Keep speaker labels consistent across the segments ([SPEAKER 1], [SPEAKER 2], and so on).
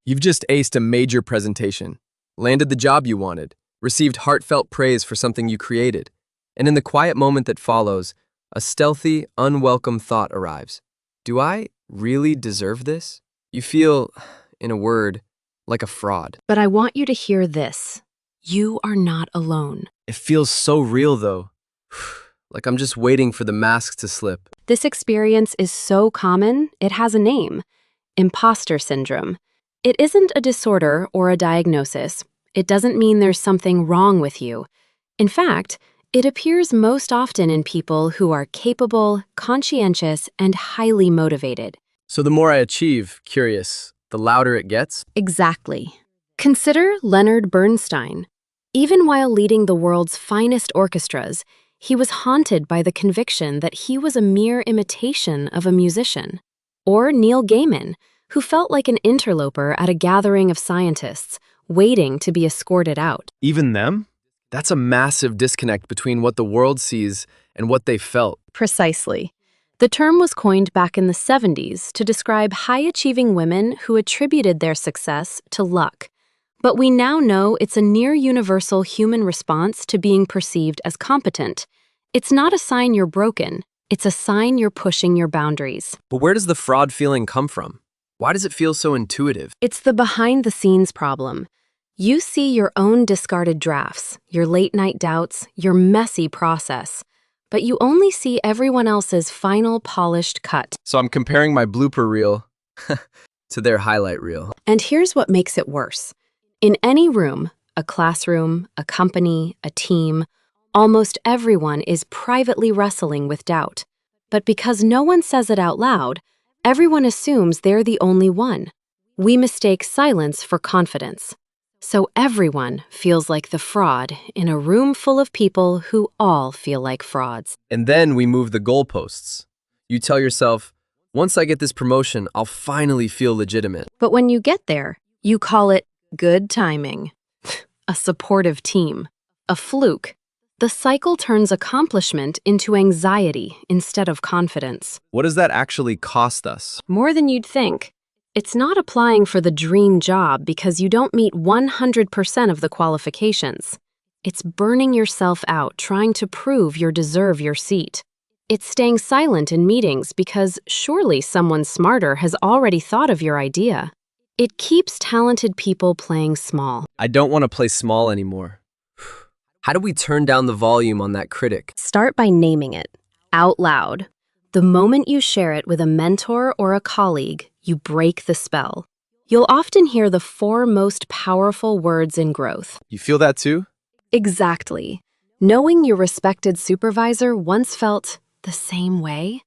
[SPEAKER 1] You've just aced a major presentation, landed the job you wanted, received heartfelt praise for something you created, and in the quiet moment that follows, a stealthy, unwelcome thought arrives. Do I really deserve this? You feel, in a word, like a fraud.
[SPEAKER 2] But I want you to hear this. You are not alone.
[SPEAKER 1] It feels so real, though. Like I'm just waiting for the mask to slip.
[SPEAKER 2] This experience is so common, it has a name: imposter syndrome. It isn't a disorder or a diagnosis. It doesn't mean there's something wrong with you. In fact, it appears most often in people who are capable, conscientious, and highly motivated.
[SPEAKER 1] So the more I achieve, curious, the louder it gets?
[SPEAKER 2] Exactly. Consider Leonard Bernstein. Even while leading the world's finest orchestras, he was haunted by the conviction that he was a mere imitation of a musician. Or Neil Gaiman, who felt like an interloper at a gathering of scientists, waiting to be escorted out.
[SPEAKER 1] Even them? That's a massive disconnect between what the world sees and what they felt.
[SPEAKER 2] Precisely. The term was coined back in the 70s to describe high-achieving women who attributed their success to luck. But we now know it's a near-universal human response to being perceived as competent. It's not a sign you're broken. It's a sign you're pushing your boundaries.
[SPEAKER 1] But where does the fraud feeling come from? Why does it feel so intuitive?
[SPEAKER 2] It's the behind-the-scenes problem. You see your own discarded drafts, your late-night doubts, your messy process, but you only see everyone else's final polished cut.
[SPEAKER 1] So I'm comparing my blooper reel to their highlight reel.
[SPEAKER 2] And here's what makes it worse. In any room, a classroom, a company, a team, almost everyone is privately wrestling with doubt. But because no one says it out loud, everyone assumes they're the only one. We mistake silence for confidence. So everyone feels like the fraud in a room full of people who all feel like frauds.
[SPEAKER 1] And then we move the goalposts. You tell yourself, once I get this promotion, I'll finally feel legitimate.
[SPEAKER 2] But when you get there, you call it good timing, a supportive team, a fluke. The cycle turns accomplishment into anxiety instead of confidence.
[SPEAKER 1] What does that actually cost us?
[SPEAKER 2] More than you'd think. It's not applying for the dream job because you don't meet 100% of the qualifications. It's burning yourself out trying to prove you deserve your seat. It's staying silent in meetings because surely someone smarter has already thought of your idea. It keeps talented people playing small.
[SPEAKER 1] I don't want to play small anymore. How do we turn down the volume on that critic?
[SPEAKER 2] Start by naming it, out loud. The moment you share it with a mentor or a colleague, you break the spell. You'll often hear the 4 most powerful words in growth.
[SPEAKER 1] You feel that too?
[SPEAKER 2] Exactly. Knowing your respected supervisor once felt the same way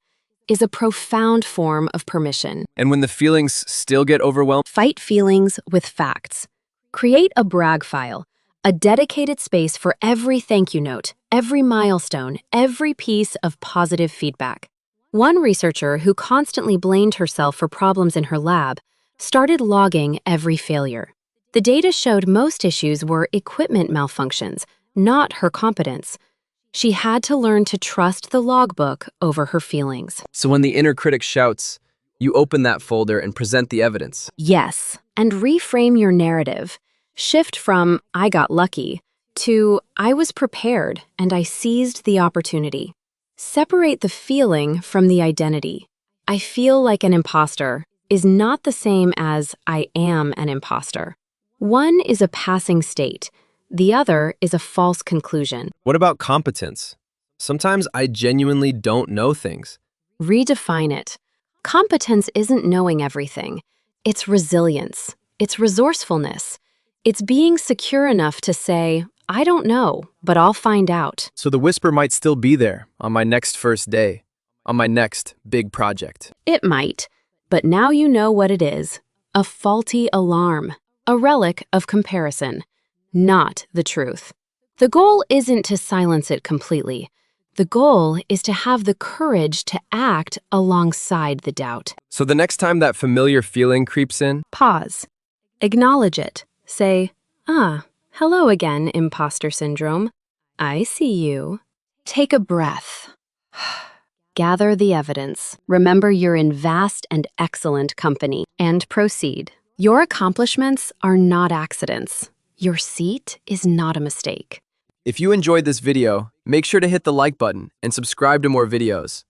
[SPEAKER 2] is a profound form of permission.
[SPEAKER 1] And when the feelings still get overwhelmed?
[SPEAKER 2] Fight feelings with facts. Create a brag file, a dedicated space for every thank you note, every milestone, every piece of positive feedback. One researcher who constantly blamed herself for problems in her lab started logging every failure. The data showed most issues were equipment malfunctions, not her competence. She had to learn to trust the logbook over her feelings.
[SPEAKER 1] So when the inner critic shouts, you open that folder and present the evidence.
[SPEAKER 2] Yes, and reframe your narrative. Shift from "I got lucky" to "I was prepared and I seized the opportunity." Separate the feeling from the identity. "I feel like an imposter" is not the same as "I am an imposter." One is a passing state. The other is a false conclusion.
[SPEAKER 1] What about competence? Sometimes I genuinely don't know things.
[SPEAKER 2] Redefine it. Competence isn't knowing everything. It's resilience. It's resourcefulness. It's being secure enough to say, "I don't know, but I'll find out."
[SPEAKER 1] So the whisper might still be there on my next first day, on my next big project.
[SPEAKER 2] It might, but now you know what it is: a faulty alarm, a relic of comparison, not the truth. The goal isn't to silence it completely. The goal is to have the courage to act alongside the doubt.
[SPEAKER 1] So the next time that familiar feeling creeps in,
[SPEAKER 2] Pause. Acknowledge it. Say, hello again, imposter syndrome. I see you. Take a breath. Gather the evidence. Remember you're in vast and excellent company. And proceed. Your accomplishments are not accidents. Your seat is not a mistake.
[SPEAKER 1] If you enjoyed this video, make sure to hit the like button and subscribe to more videos.